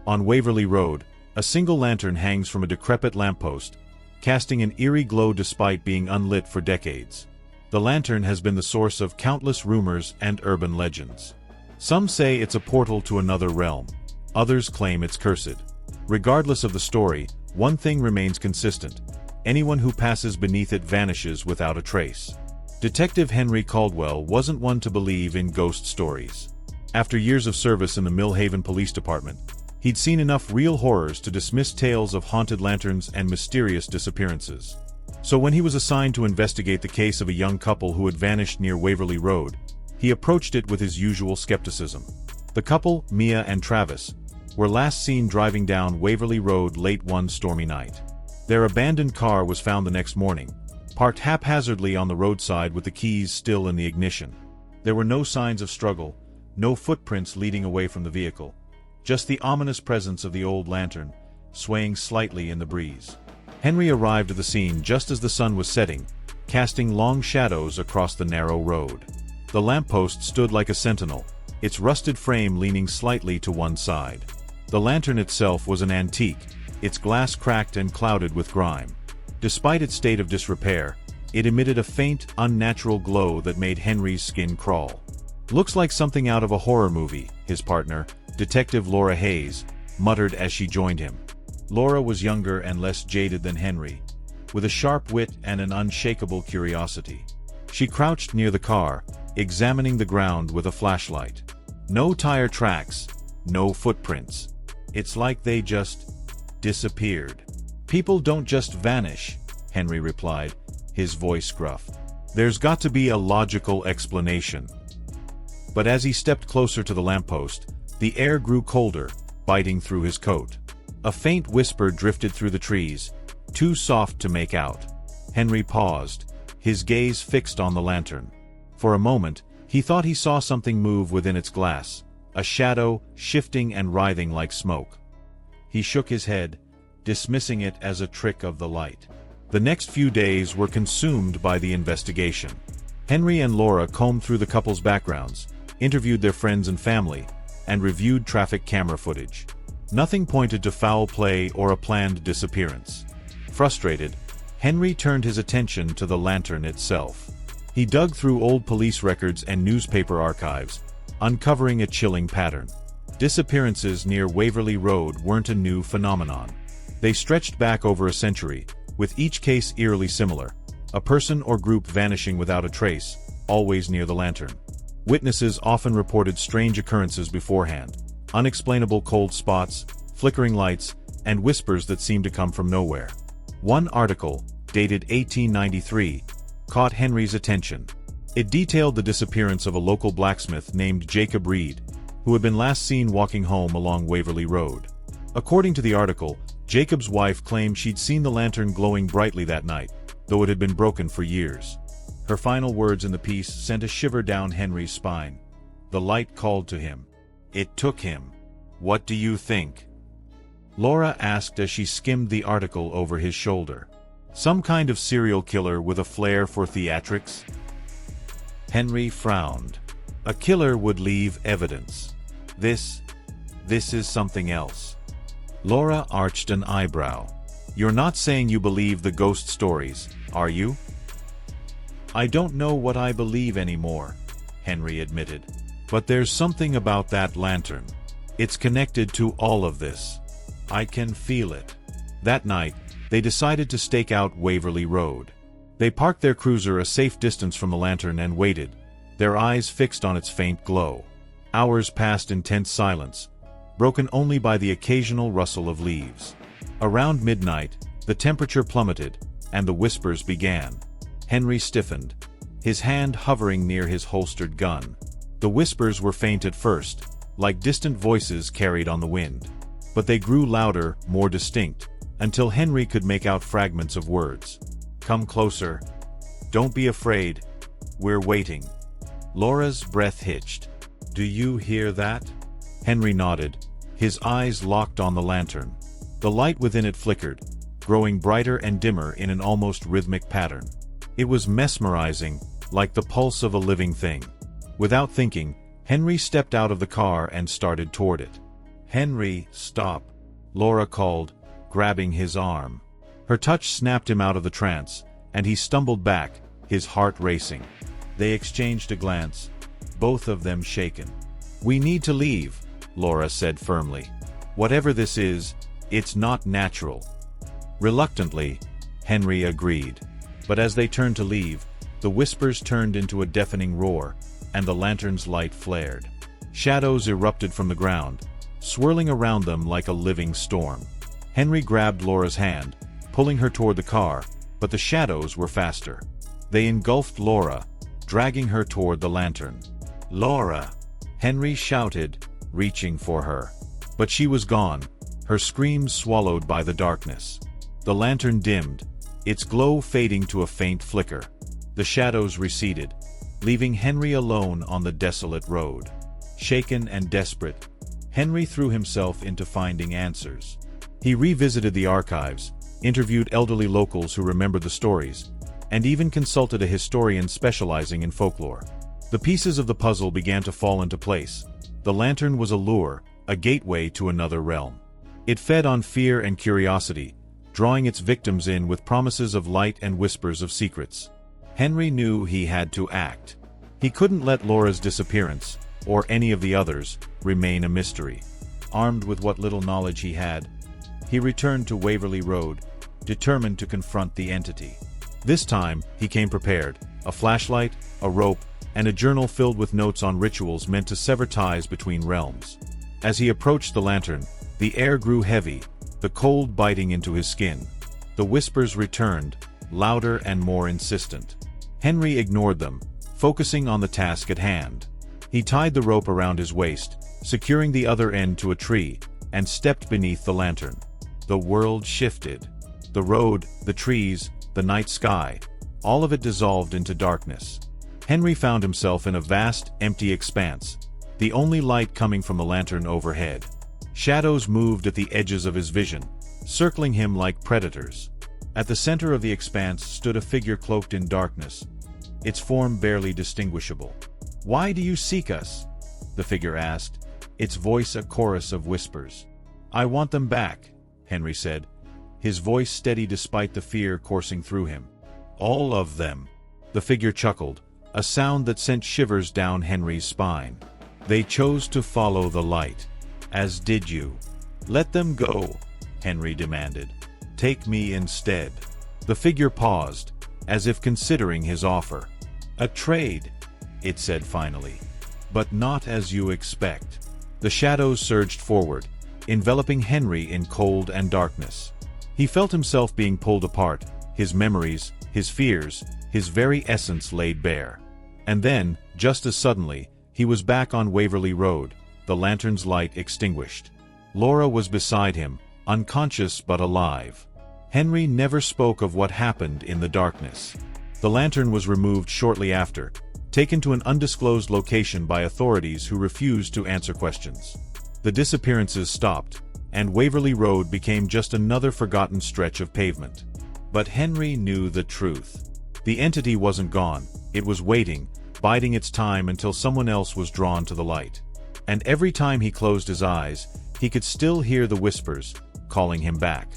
On Waverly Road, a single lantern hangs from a decrepit lamppost, casting an eerie glow despite being unlit for decades. The lantern has been the source of countless rumors and urban legends. Some say it's a portal to another realm. Others claim it's cursed. Regardless of the story, one thing remains consistent. Anyone who passes beneath it vanishes without a trace. Detective Henry Caldwell wasn't one to believe in ghost stories. After years of service in the Millhaven Police Department, he'd seen enough real horrors to dismiss tales of haunted lanterns and mysterious disappearances. So when he was assigned to investigate the case of a young couple who had vanished near Waverly Road, he approached it with his usual skepticism. The couple, Mia and Travis, were last seen driving down Waverly Road late one stormy night. Their abandoned car was found the next morning, parked haphazardly on the roadside with the keys still in the ignition. There were no signs of struggle, no footprints leading away from the vehicle, just the ominous presence of the old lantern, swaying slightly in the breeze. Henry arrived at the scene just as the sun was setting, casting long shadows across the narrow road. The lamppost stood like a sentinel, its rusted frame leaning slightly to one side. The lantern itself was an antique, its glass cracked and clouded with grime. Despite its state of disrepair, it emitted a faint, unnatural glow that made Henry's skin crawl. "Looks like something out of a horror movie," his partner, Detective Laura Hayes, muttered as she joined him. Laura was younger and less jaded than Henry, with a sharp wit and an unshakable curiosity. She crouched near the car, examining the ground with a flashlight. No tire tracks, no footprints. It's like they just disappeared. "People don't just vanish," Henry replied, his voice gruff. "There's got to be a logical explanation." But as he stepped closer to the lamppost, the air grew colder, biting through his coat. A faint whisper drifted through the trees, too soft to make out. Henry paused, his gaze fixed on the lantern. For a moment, he thought he saw something move within its glass, a shadow shifting and writhing like smoke. He shook his head, dismissing it as a trick of the light. The next few days were consumed by the investigation. Henry and Laura combed through the couple's backgrounds, interviewed their friends and family, and reviewed traffic camera footage. Nothing pointed to foul play or a planned disappearance. Frustrated, Henry turned his attention to the lantern itself. He dug through old police records and newspaper archives, uncovering a chilling pattern. Disappearances near Waverly Road weren't a new phenomenon. They stretched back over a century, with each case eerily similar, a person or group vanishing without a trace, always near the lantern. Witnesses often reported strange occurrences beforehand, unexplainable cold spots, flickering lights, and whispers that seemed to come from nowhere. One article, dated 1893, caught Henry's attention. It detailed the disappearance of a local blacksmith named Jacob Reed, who had been last seen walking home along Waverly Road. According to the article, Jacob's wife claimed she'd seen the lantern glowing brightly that night, though it had been broken for years. Her final words in the piece sent a shiver down Henry's spine. The light called to him. It took him. "What do you think?" Laura asked as she skimmed the article over his shoulder. "Some kind of serial killer with a flair for theatrics?" Henry frowned. "A killer would leave evidence. This is something else." Laura arched an eyebrow. "You're not saying you believe the ghost stories, are you?" "I don't know what I believe anymore," Henry admitted. "But there's something about that lantern. It's connected to all of this. I can feel it." That night, they decided to stake out Waverly Road. They parked their cruiser a safe distance from the lantern and waited, their eyes fixed on its faint glow. Hours passed in tense silence, broken only by the occasional rustle of leaves. Around midnight, the temperature plummeted, and the whispers began. Henry stiffened, his hand hovering near his holstered gun. The whispers were faint at first, like distant voices carried on the wind. But they grew louder, more distinct, until Henry could make out fragments of words. "Come closer. Don't be afraid. We're waiting." Laura's breath hitched. "Do you hear that?" Henry nodded, his eyes locked on the lantern. The light within it flickered, growing brighter and dimmer in an almost rhythmic pattern. It was mesmerizing, like the pulse of a living thing. Without thinking, Henry stepped out of the car and started toward it. "Henry, stop," Laura called, grabbing his arm. Her touch snapped him out of the trance, and he stumbled back, his heart racing. They exchanged a glance, both of them shaken. "We need to leave," Laura said firmly. "Whatever this is, it's not natural." Reluctantly, Henry agreed. But as they turned to leave, the whispers turned into a deafening roar, and the lantern's light flared. Shadows erupted from the ground, swirling around them like a living storm. Henry grabbed Laura's hand, pulling her toward the car, but the shadows were faster. They engulfed Laura, dragging her toward the lantern. "Laura!" Henry shouted, reaching for her. But she was gone, her screams swallowed by the darkness. The lantern dimmed, its glow fading to a faint flicker. The shadows receded, leaving Henry alone on the desolate road. Shaken and desperate, Henry threw himself into finding answers. He revisited the archives, interviewed elderly locals who remembered the stories, and even consulted a historian specializing in folklore. The pieces of the puzzle began to fall into place. The lantern was a lure, a gateway to another realm. It fed on fear and curiosity, drawing its victims in with promises of light and whispers of secrets. Henry knew he had to act. He couldn't let Laura's disappearance, or any of the others, remain a mystery. Armed with what little knowledge he had, he returned to Waverly Road, determined to confront the entity. This time, he came prepared: a flashlight, a rope, and a journal filled with notes on rituals meant to sever ties between realms. As he approached the lantern, the air grew heavy, the cold biting into his skin. The whispers returned, louder and more insistent. Henry ignored them, focusing on the task at hand. He tied the rope around his waist, securing the other end to a tree, and stepped beneath the lantern. The world shifted. The road, the trees, the night sky, all of it dissolved into darkness. Henry found himself in a vast, empty expanse, the only light coming from the lantern overhead. Shadows moved at the edges of his vision, circling him like predators. At the center of the expanse stood a figure cloaked in darkness, its form barely distinguishable. "Why do you seek us?" the figure asked, its voice a chorus of whispers. "I want them back," Henry said, his voice steady despite the fear coursing through him. "All of them," the figure chuckled, a sound that sent shivers down Henry's spine. "They chose to follow the light, as did you." "Let them go," Henry demanded. "Take me instead." The figure paused, as if considering his offer. "A trade," it said finally. "But not as you expect." The shadows surged forward, enveloping Henry in cold and darkness. He felt himself being pulled apart, his memories, his fears, his very essence laid bare. And then, just as suddenly, he was back on Waverly Road, the lantern's light extinguished. Laura was beside him, unconscious but alive. Henry never spoke of what happened in the darkness. The lantern was removed shortly after, taken to an undisclosed location by authorities who refused to answer questions. The disappearances stopped, and Waverly Road became just another forgotten stretch of pavement. But Henry knew the truth. The entity wasn't gone, it was waiting, biding its time until someone else was drawn to the light. And every time he closed his eyes, he could still hear the whispers, calling him back.